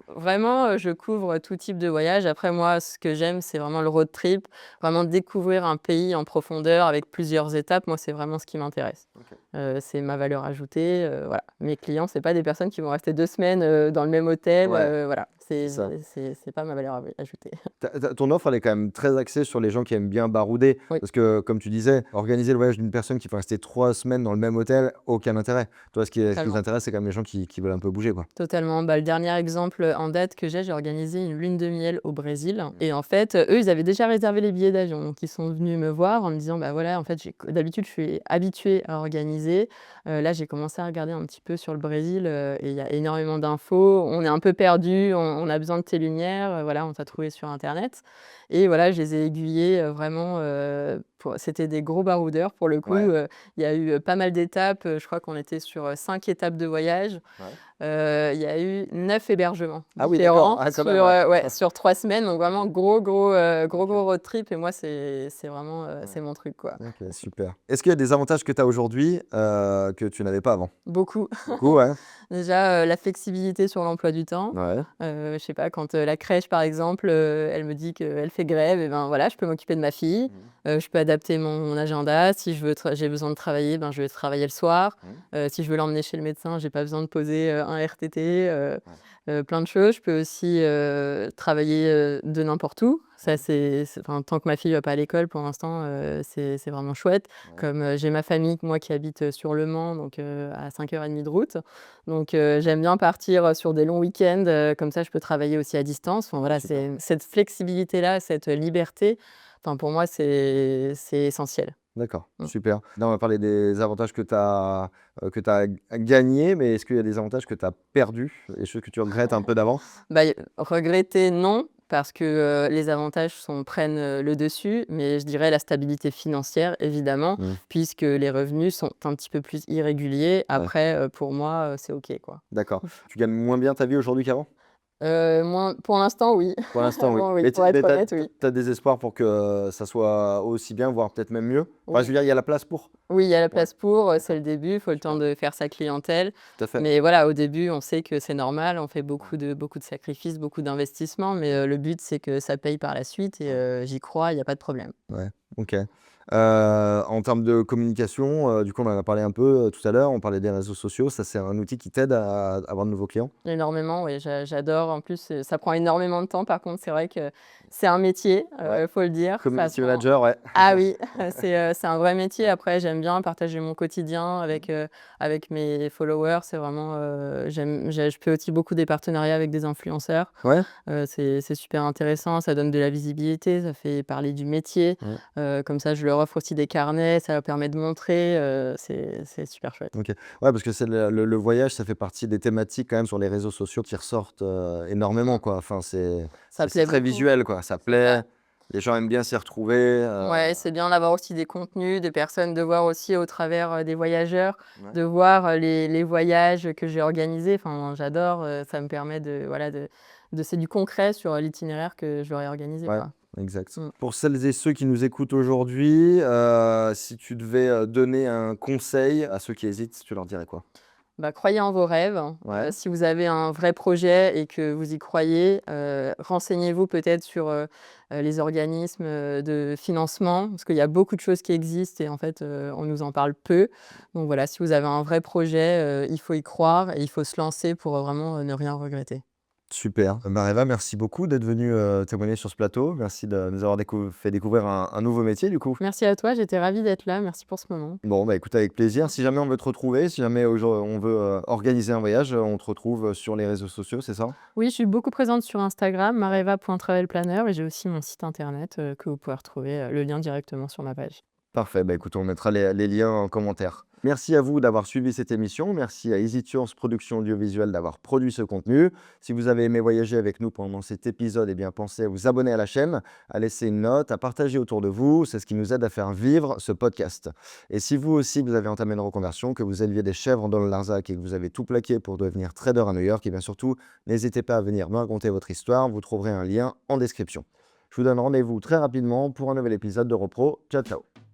vraiment, je couvre tout type de voyage. Après moi, ce que j'aime, c'est vraiment le road trip, vraiment découvrir un pays en profondeur avec plusieurs étapes. Moi, c'est vraiment ce qui m'intéresse. OK. c'est ma valeur ajoutée, voilà. Mes clients, c'est pas des personnes qui vont rester 2 semaines, dans le même hôtel, Ouais, voilà. c'est C'est ça. c'est pas ma valeur ajoutée. Ton offre, elle est quand même très axée sur les gens qui aiment bien barouder. Oui. Parce que, comme tu disais, organiser le voyage d'une personne qui peut rester 3 semaines dans le même hôtel, aucun intérêt. Toi, ce qui nous Totalement. intéresse, c'est quand même les gens qui veulent un peu bouger, quoi. Totalement. Bah, le dernier exemple en date que j'ai organisé une lune de miel au Brésil et en fait, eux, ils avaient déjà réservé les billets d'avion. Donc ils sont venus me voir en me disant: «Bah, voilà, en fait, d'habitude, je suis habituée à organiser. Là, j'ai commencé à regarder un petit peu sur le Brésil, et il y a énormément d'infos. On est un peu perdus, on a besoin de tes lumières, voilà, on t'a trouvé sur internet» et voilà, je les ai aiguillés, vraiment, c'était des gros baroudeurs pour le coup, Ouais, il y a eu, pas mal d'étapes, je crois qu'on était sur, 5 étapes de voyage. ouais. Il y a eu 9 hébergements Ah oui, d'accord. différents Ah, quand sur, même, ouais. ouais, sur 3 semaines, donc vraiment gros road trip et moi c'est vraiment, Ouais. c'est mon truc, quoi. OK, super. Est-ce qu'il y a des avantages que tu as aujourd'hui, que tu n'avais pas avant? Beaucoup. Beaucoup, ouais. Déjà, la flexibilité sur l'emploi du temps. Ouais. Je sais pas, quand, la crèche, par exemple, elle me dit qu'elle fait grève et ben, voilà, je peux m'occuper de ma fille. Mmh. Je peux adapter mon agenda. Si je veux j'ai besoin de travailler, ben, je vais travailler le soir. Mmh. Si je veux l'emmener chez le médecin, j'ai pas besoin de poser, un RTT, Ouais. plein de choses. Je peux aussi, travailler, de n'importe où. Ça, Mmh. c'est enfin, tant que ma fille va pas à l'école, pour l'instant, c'est vraiment chouette. Ouais. Comme, j'ai ma famille, moi, qui habite, sur Le Mans, donc à 5h30 de route. Donc j'aime bien partir, sur des longs week-ends, comme ça je peux travailler aussi à distance. Enfin voilà, Super. c'est cette flexibilité-là, cette liberté, enfin pour moi c'est essentiel. D'accord, Mmh. super. Là, on va parler des avantages que tu as gagnés, mais est-ce qu'il y a des avantages que tu as perdus, des choses que tu regrettes un peu d'avant? Bah, regretter non, parce que, les avantages prennent, le dessus, mais je dirais la stabilité financière évidemment, Mmh. puisque les revenus sont un petit peu plus irréguliers. Ouais, Après, pour moi, c'est OK, quoi. d'accord. Tu gagnes moins bien ta vie aujourd'hui qu'avant? Moins pour l'instant oui. Pour l'instant, oui. Avant oui, Mais pour tu être honnête, oui. as des espoirs pour que ça soit aussi bien, voire peut-être même mieux? Enfin, je Oui. veux dire, il y a la place pour? Oui, il y a la Ouais, place pour, c'est d'accord, le début, il faut le temps super. de faire sa clientèle. Tout à fait. Mais voilà, au début, on sait que c'est normal, on fait Ouais, beaucoup de sacrifices, beaucoup d'investissements, mais le but, c'est que ça paye par la suite et ouais, j'y crois, il y a pas de problème. ouais, OK. En termes de communication, du coup, on en a parlé un peu, tout à l'heure, on parlait des réseaux sociaux, ça, c'est un outil qui t'aide à avoir de nouveaux clients? Énormément, oui, j'adore. En plus, ça prend énormément de temps. Par contre, c'est vrai que c'est un métier, Ouais. faut le dire. Ça Community prend manager, ouais. ah oui, c'est un vrai métier. Ouais, Après, j'aime bien partager mon quotidien mmh, avec mes followers. C'est vraiment, je fais aussi beaucoup des partenariats avec des influenceurs. ouais, C'est super intéressant, ça donne de la visibilité, ça fait parler du métier. ouais, Comme ça, je leur offre aussi des carnets, ça leur permet de montrer, c'est super chouette. OK. Ouais, parce que c'est le voyage, ça fait partie des thématiques quand même sur les réseaux sociaux qui ressortent, énormément, quoi. Enfin, Ça c'est plaît très beaucoup. visuel, quoi. Ça C'est ça. plaît, les gens aiment bien s'y retrouver, Ouais, c'est bien d'avoir aussi des contenus, des personnes, de voir aussi au travers, des voyageurs, ouais, de voir, les voyages que j'ai organisés. Enfin, j'adore, ça me permet de voilà, c'est du concret sur, l'itinéraire que j'aurais organisé, ouais, quoi. exact. Mmh. Pour celles et ceux qui nous écoutent aujourd'hui, si tu devais, donner un conseil à ceux qui hésitent, tu leur dirais quoi? Bah, croyez en vos rêves. Ouais, Si vous avez un vrai projet et que vous y croyez, renseignez-vous peut-être sur, les organismes, de financement, parce qu'il y a beaucoup de choses qui existent et en fait, on nous en parle peu. Donc voilà, si vous avez un vrai projet, il faut y croire et il faut se lancer pour, vraiment, ne rien regretter. super. Mareva, merci beaucoup d'être venue, témoigner sur ce plateau. Merci de nous avoir fait découvrir un nouveau métier, du coup. Merci à toi, j'étais ravie d'être là. Merci pour ce moment. Bon, bah, écoute, avec plaisir. Si jamais on veut te retrouver, si jamais on veut, organiser un voyage, on te retrouve, sur les réseaux sociaux, c'est ça? Oui, je suis beaucoup présente sur Instagram, mareva.travelplanner et j'ai aussi mon site internet, que vous pouvez retrouver, le lien directement sur ma page. Parfait, bah, écoute, on mettra les liens en commentaire. Merci à vous d'avoir suivi cette émission. Merci à EasyTours Production Audiovisuelle d'avoir produit ce contenu. Si vous avez aimé voyager avec nous pendant cet épisode, eh bien, pensez à vous abonner à la chaîne, à laisser une note, à partager autour de vous. C'est ce qui nous aide à faire vivre ce podcast. Et si vous aussi, vous avez entamé une reconversion, que vous éleviez des chèvres dans le Larzac et que vous avez tout plaqué pour devenir trader à New York, et bien surtout, n'hésitez pas à venir me raconter votre histoire. Vous trouverez un lien en description. Je vous donne rendez-vous très rapidement pour un nouvel épisode de Repro. Ciao, ciao.